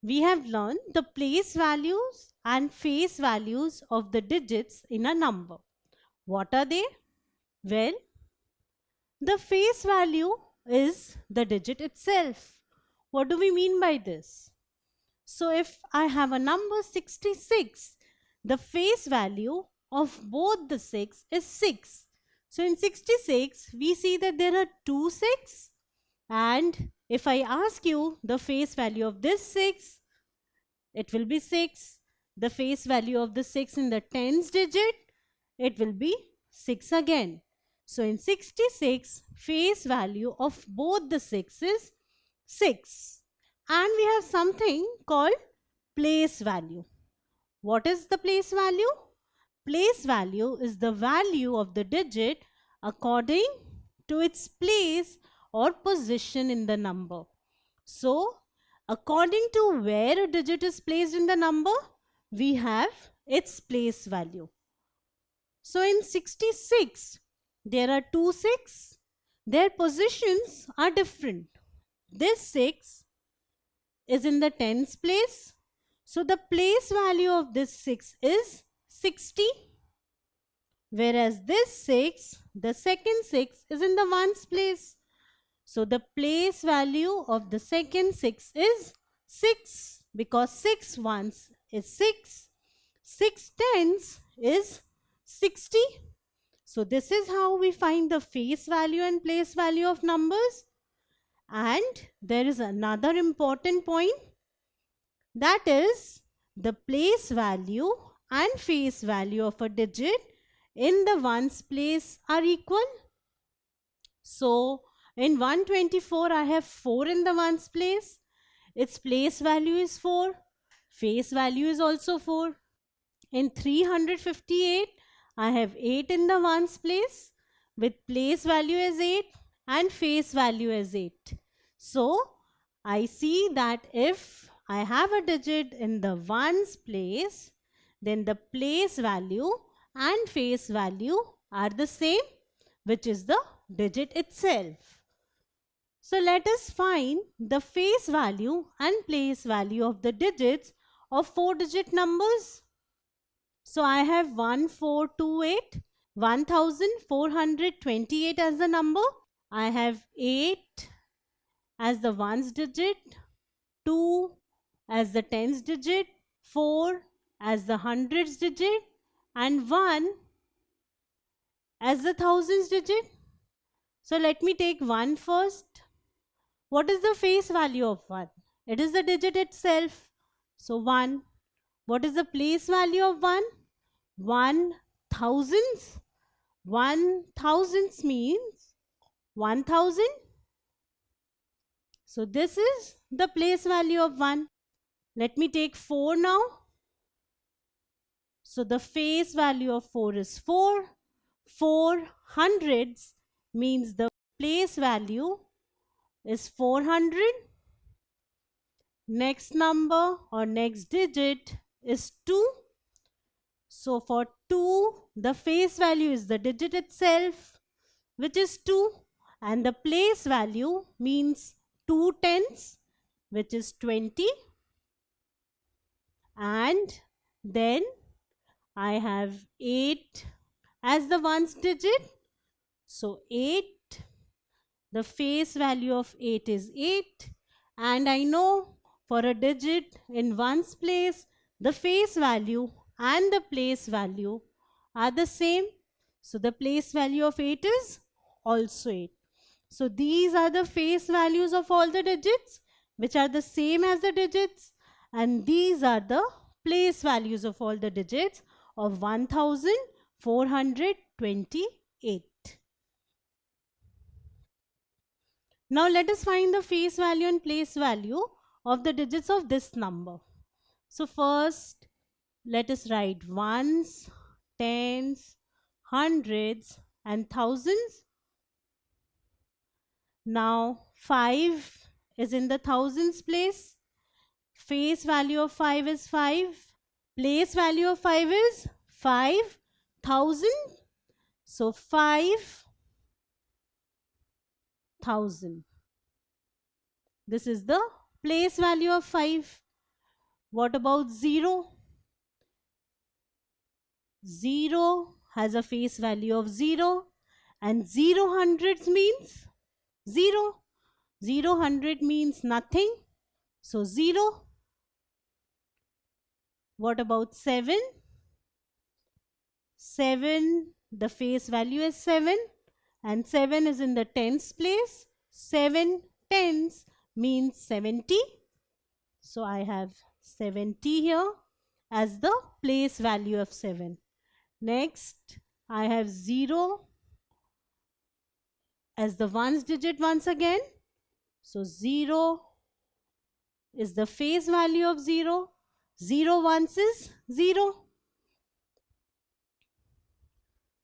we have learned the place values and face values of the digits in a number. What are they? Well, the face value is the digit itself. What do we mean by this? So if I have a number 66, the face value of both the 6 is 6. So in 66, we see that there are two 6, and if I ask you the face value of this 6, it will be 6. The face value of the 6 in the tens digit, it will be 6 again. So in 66, face value of both the 6 is 6. And we have something called place value. What is the place value? Place value is the value of the digit according to its place or position in the number. So, according to where a digit is placed in the number, we have its place value. So, in 66, there are two 6. Their positions are different. This 6 is in the tens place. So, the place value of this 6 is 60. Whereas this 6, the second 6 is in the ones place. So the place value of the second 6 is 6, because 6 ones is 6, 6 tens is 60. So this is how we find the face value and place value of numbers. And there is another important point, that is the place value and face value of a digit in the ones place are equal. So in 124, I have 4 in the ones place. Its place value is 4. Face value is also 4. In 358, I have 8 in the ones place with place value as 8 and face value as 8. So I see that if I have a digit in the ones place, then the place value and face value are the same, which is the digit itself. So let us find the face value and place value of the digits of 4-digit numbers. So I have 1428, 1428 as the number. I have 8 as the ones digit, 2 as the tens digit, 4 as the hundreds digit, and 1 as the thousands digit. So let me take 1 first. What is the face value of 1? It is the digit itself. So 1. What is the place value of 1? 1 thousands. 1 thousands means 1000. So this is the place value of 1. Let me take 4 now. So the face value of 4 is 4. 4 hundreds means the place value is 400. Next number or next digit is 2. So for 2, the face value is the digit itself, which is 2, and the place value means 2 tens, which is 20. And then I have 8 as the ones digit. So 8, the face value of 8 is 8, and I know for a digit in ones place, the face value and the place value are the same. So the place value of 8 is also 8. So these are the face values of all the digits, which are the same as the digits, and these are the place values of all the digits of 1428. Now let us find the face value and place value of the digits of this number. So first, let us write ones, tens, hundreds, and thousands. Now 5 is in the thousands place. Face value of 5 is 5. Place value of 5 is 5,000. So 5,000. This is the place value of 5. What about 0? 0 has a face value of 0, and 0 hundreds means 0. 0 hundred means nothing, so 0. What about 7? 7, the face value is 7, and 7 is in the tens place. 7 tens means 70. So I have 70 here as the place value of 7. Next, I have 0 as the ones digit once again. So 0 is the face value of 0. 0 once is 0.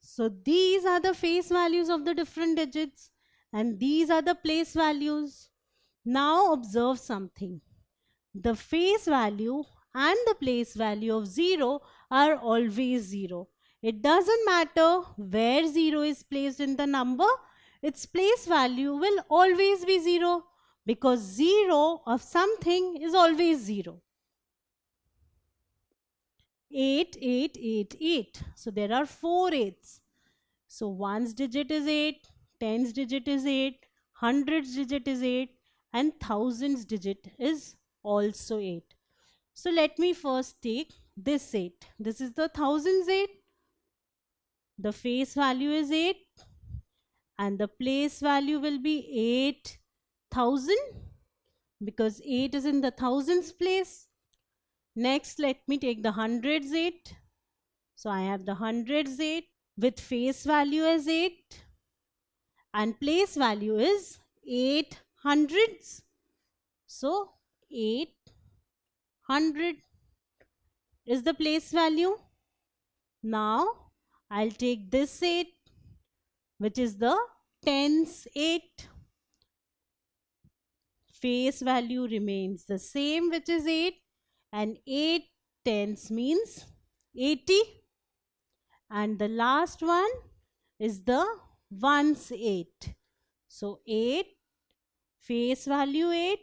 So these are the face values of the different digits, and these are the place values. Now observe something. The face value and the place value of 0 are always 0. It doesn't matter where 0 is placed in the number, its place value will always be 0, because 0 of something is always 0. 8, 8, 8, 8. So there are 4 8s. So ones digit is 8, tens digit is 8, hundreds digit is 8, and thousands digit is also 8. So let me first take this 8. This is the thousands 8. The face value is 8, and the place value will be 8,000, because 8 is in the thousands place. Next, let me take the hundreds 8. So I have the hundreds 8 with face value as 8, and place value is 8 hundreds. So 800 is the place value. Now I'll take this 8, which is the tens 8. Face value remains the same, which is 8, and 8 tens means 80. And the last one is the ones 8. So 8, face value 8,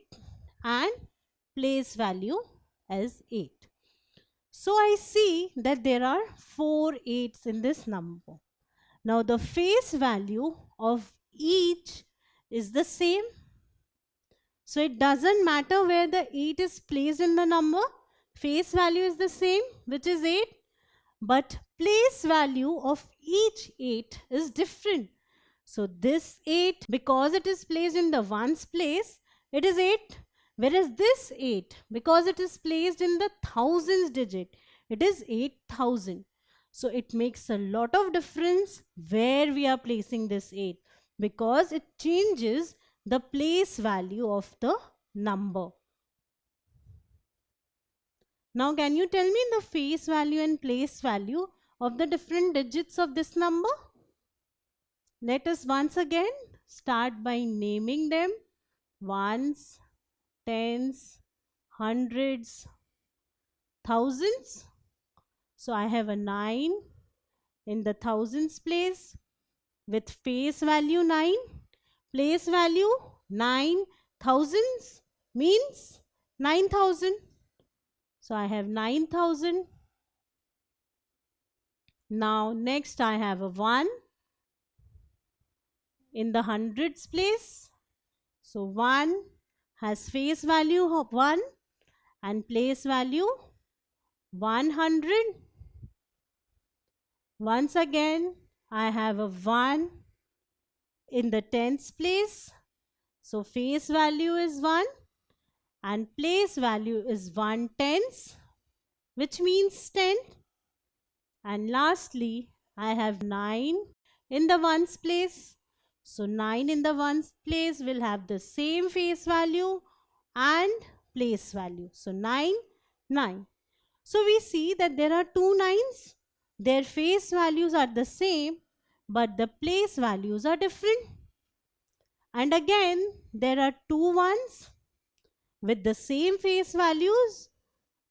and place value as 8. So I see that there are 4 8s in this number. Now the face value of each is the same. So it doesn't matter where the 8 is placed in the number, face value is the same, which is 8, but place value of each 8 is different. So this 8, because it is placed in the ones place, it is 8. Whereas this 8, because it is placed in the thousands digit, it is 8,000. So it makes a lot of difference where we are placing this 8, because it changes the place value of the number. Now can you tell me the face value and place value of the different digits of this number? Let us once again start by naming them: ones, tens, hundreds, thousands. So I have a 9 in the thousands place with face value 9, place value 9, thousands means 9,000. So I have 9,000. Now next I have a 1 in the hundreds place. So 1 has face value of 1 and place value 100. Once again I have a 1 in the tens place. So face value is 1 and place value is 1 tens, which means 10. And lastly I have 9 in the ones place. So 9 in the ones place will have the same face value and place value. So 9, 9. So we see that there are 2 9s. Their face values are the same, but the place values are different. And again, there are 2 1s with the same face values,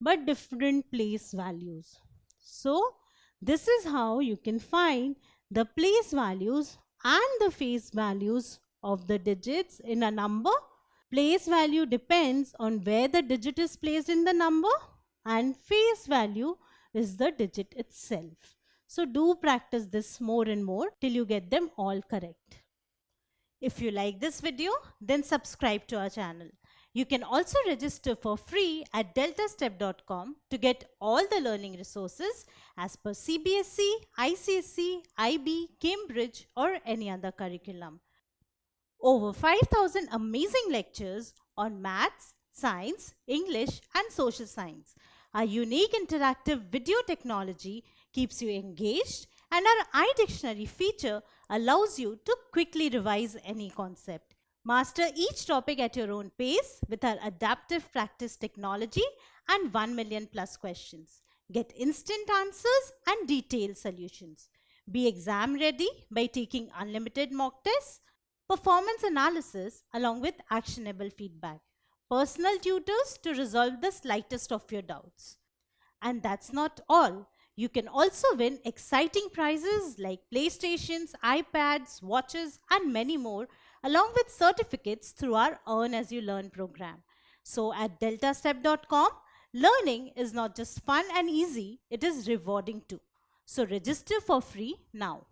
but different place values. So this is how you can find the place values and the face values of the digits in a number. Place value depends on where the digit is placed in the number, and face value is the digit itself. So do practice this more and more till you get them all correct. If you like this video, then subscribe to our channel. You can also register for free at deltastep.com to get all the learning resources as per CBSE, ICSE, IB, Cambridge or any other curriculum. Over 5,000 amazing lectures on maths, science, English and social science. Our unique interactive video technology keeps you engaged, and our iDictionary feature allows you to quickly revise any concept. Master each topic at your own pace with our adaptive practice technology and 1 million plus questions. Get instant answers and detailed solutions. Be exam ready by taking unlimited mock tests, performance analysis along with actionable feedback, personal tutors to resolve the slightest of your doubts. And that's not all. You can also win exciting prizes like PlayStations, iPads, watches, and many more, along with certificates through our Earn As You Learn program. So at deltastep.com, learning is not just fun and easy, it is rewarding too. So register for free now.